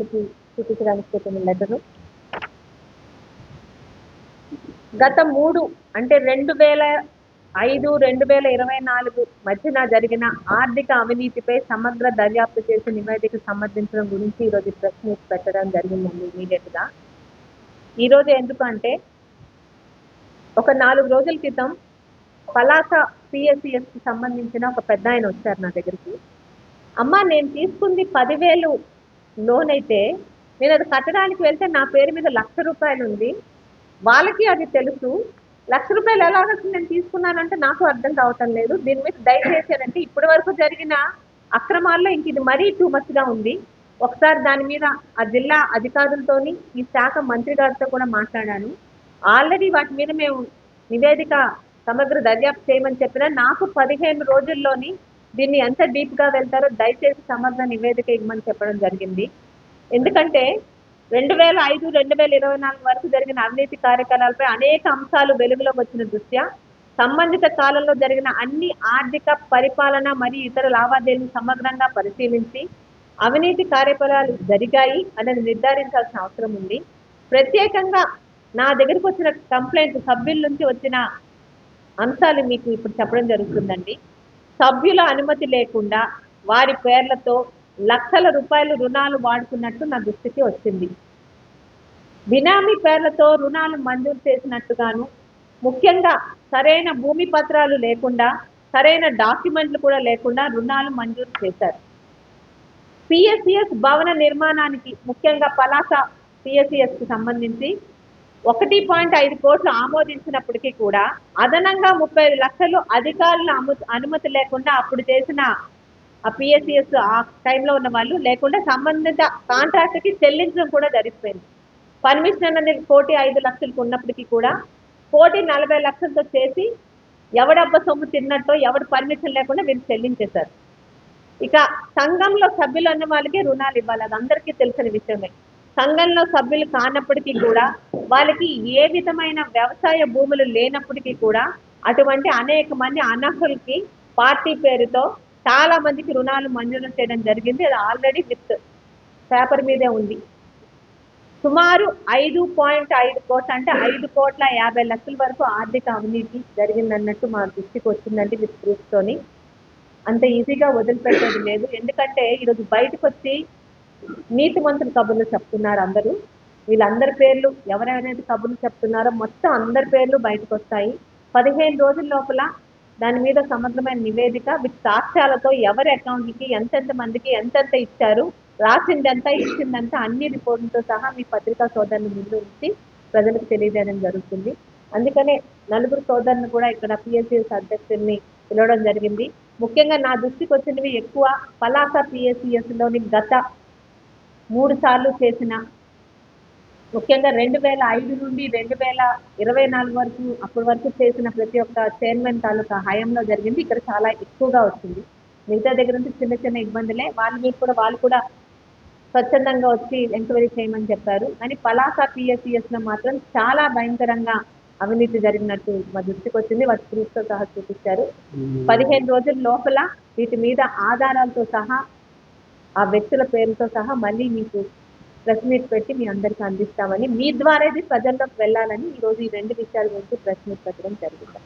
ప్రజలకి చూపించడానికి పెట్టిన లెటరు. గత 3 అంటే 2005-2024 మధ్యన జరిగిన ఆర్థిక అవినీతిపై సమగ్ర దర్యాప్తు చేసి నివేదిక సమర్పించడం గురించి ఈరోజు ప్రెస్ మీట్ పెట్టడం జరిగిందండి ఇమీడియట్గా. ఈరోజు ఎందుకంటే ఒక 4 రోజుల క్రితం పలాస పిఎస్సిఎస్కి సంబంధించిన ఒక పెద్ద ఆయన వచ్చారు నా దగ్గరికి. అమ్మ, నేను తీసుకుంది 10,000 లోన్ అయితే నేను అది కట్టడానికి వెళ్తే నా పేరు మీద ₹1,00,000 ఉంది. వాళ్ళకి అది తెలుసు. ₹1,00,000 ఎలాగొచ్చి నేను తీసుకున్నానంటే నాకు అర్థం కావటం లేదు. దీని మీద దయచేసి అంటే ఇప్పటి వరకు జరిగిన అక్రమాల్లో ఇంక ఇది మరీ టూ మచ్గా ఉంది. ఒకసారి దాని మీద ఆ జిల్లా అధికారులతోని ఈ శాఖ మంత్రి గారితో కూడా మాట్లాడాను. ఆల్రెడీ వాటి మీద మేము నివేదిక సమగ్ర దర్యాప్తు చేయమని చెప్పినా నాకు 15 రోజుల్లోని దీన్ని ఎంత డీప్గా వెళ్తారో దయచేసి సమగ్ర నివేదిక ఇవ్వమని చెప్పడం జరిగింది. ఎందుకంటే 2005-2024 వరకు జరిగిన అవినీతి కార్యకలాపాలపై అనేక అంశాలు వెలుగులోకి వచ్చిన దృష్ట్యా సంబంధిత కాలంలో జరిగిన అన్ని ఆర్థిక పరిపాలన మరియు ఇతర లావాదేవీలు సమగ్రంగా పరిశీలించి అవినీతి కార్యకలాపాలు జరిగాయి అనేది నిర్ధారించాల్సిన అవసరం ఉంది. ప్రత్యేకంగా నా దగ్గరికి వచ్చిన కంప్లైంట్ సభ్యుల నుంచి వచ్చిన అంశాలు మీకు ఇప్పుడు చెప్పడం జరుగుతుందండి. సభ్యుల అనుమతి లేకుండా వారి పేర్లతో లక్షల రూపాయలు రుణాలు వాడుకున్నట్టు నా దృష్టికి వచ్చింది. బినామీ పేర్లతో రుణాలు మంజూరు చేసినట్టుగాను, ముఖ్యంగా సరైన భూమి పత్రాలు లేకుండా, సరైన డాక్యుమెంట్లు కూడా లేకుండా రుణాలు మంజూరు చేశారు. పిఎస్సిఎస్ భవన నిర్మాణానికి ముఖ్యంగా పలాస పిఎస్సిఎస్కి సంబంధించి 1.5 కోట్లు ఆమోదించినప్పటికీ కూడా అదనంగా 35 లక్షలు అధికారుల అనుమతి లేకుండా అప్పుడు చేసిన ఆ పిఎస్సిఎస్ ఆ టైంలో ఉన్న వాళ్ళు లేకుండా సంబంధిత కాంట్రాక్ట్కి చెల్లించడం కూడా జరిగిపోయింది. పర్మిషన్ అనేది 1,05,00,000 ఉన్నప్పటికీ కూడా 1,40 లక్షలతో చేసి ఎవడబ్బ సొమ్ము తిన్నట్టో ఎవడు పర్మిషన్ లేకుండా వీళ్ళు చెల్లించేశారు. ఇక సంఘంలో సభ్యులు అన్న వాళ్ళకి రుణాలు ఇవ్వాలి, అది అందరికీ తెలిసిన విషయమే. సంఘంలో సభ్యులు కానప్పటికీ కూడా వాళ్ళకి ఏ విధమైన వ్యవసాయ భూములు లేనప్పటికీ కూడా అటువంటి అనేక మంది అనర్హులకి పార్టీ పేరుతో చాలా మందికి రుణాలు మంజూరు చేయడం జరిగింది. అది ఆల్రెడీ విత్ పేపర్ మీదే ఉంది. సుమారు 5.5 కోట్లు అంటే 5,50,00,000 వరకు ఆర్థిక అవినీతి జరిగిందన్నట్టు మా దృష్టికి వచ్చిందండి విత్ ప్రూఫ్తోని. అంత ఈజీగా వదిలిపెట్టేది లేదు. ఎందుకంటే ఈరోజు బయటకు వచ్చి నీతిమంతుల కబుర్లు చెప్తున్నారు అందరూ. వీళ్ళందరి పేర్లు ఎవరెవరైతే కబుర్లు చెప్తున్నారో మొత్తం అందరి పేర్లు బయటకు వస్తాయి. 15 రోజుల లోపల దాని మీద సమగ్రమైన నివేదిక విత్ సాక్ష్యాలతో ఎవరి అకౌంట్కి ఎంతెంత మందికి ఎంతెంత ఇచ్చారు, రాసిందంతా ఇచ్చిందంతా అన్ని రిపోర్టులతో సహా మీ పత్రికా సోదరుల ముందు ఉంచి ప్రజలకు తెలియజేయడం జరుగుతుంది. అందుకనే నలుగురు సోదరులను కూడా ఇక్కడ పిఎస్సిఎస్ అధ్యక్షుడిని పిలవడం జరిగింది. ముఖ్యంగా నా దృష్టికి వచ్చినవి ఎక్కువ పలాస పిఎస్సిఎస్లోని గత 3 సార్లు చేసిన, ముఖ్యంగా 2005 నుండి 2024 వరకు అప్పటి వరకు చేసిన ప్రతి ఒక్క చైర్మన్ తాలూకా హయాంలో జరిగింది. ఇక్కడ చాలా ఎక్కువగా వచ్చింది. మిగతా దగ్గర నుంచి చిన్న చిన్న ఇబ్బందులే. వాళ్ళు కూడా స్వచ్ఛందంగా వచ్చి ఎంక్వైరీ చేయమని చెప్పారు. కానీ పలాస పిఎస్సిఎస్లో మాత్రం చాలా భయంకరంగా అవినీతి జరిగినట్టు మా దృష్టికి వచ్చింది. వాటి ప్రూఫ్తో సహా చూపించారు. 15 రోజుల లోపల వీటి మీద ఆధారాలతో సహా ఆ వ్యక్తుల పేరుతో సహా మళ్ళీ మీకు ప్రెస్ మీట్ పెట్టి మీ అందరికీ అందిస్తామని, మీ ద్వారా ఇది ప్రజల్లోకి వెళ్ళాలని ఈరోజు ఈ 2 విషయాల గురించి ప్రెస్ మీట్ పెట్టడం జరిగింది.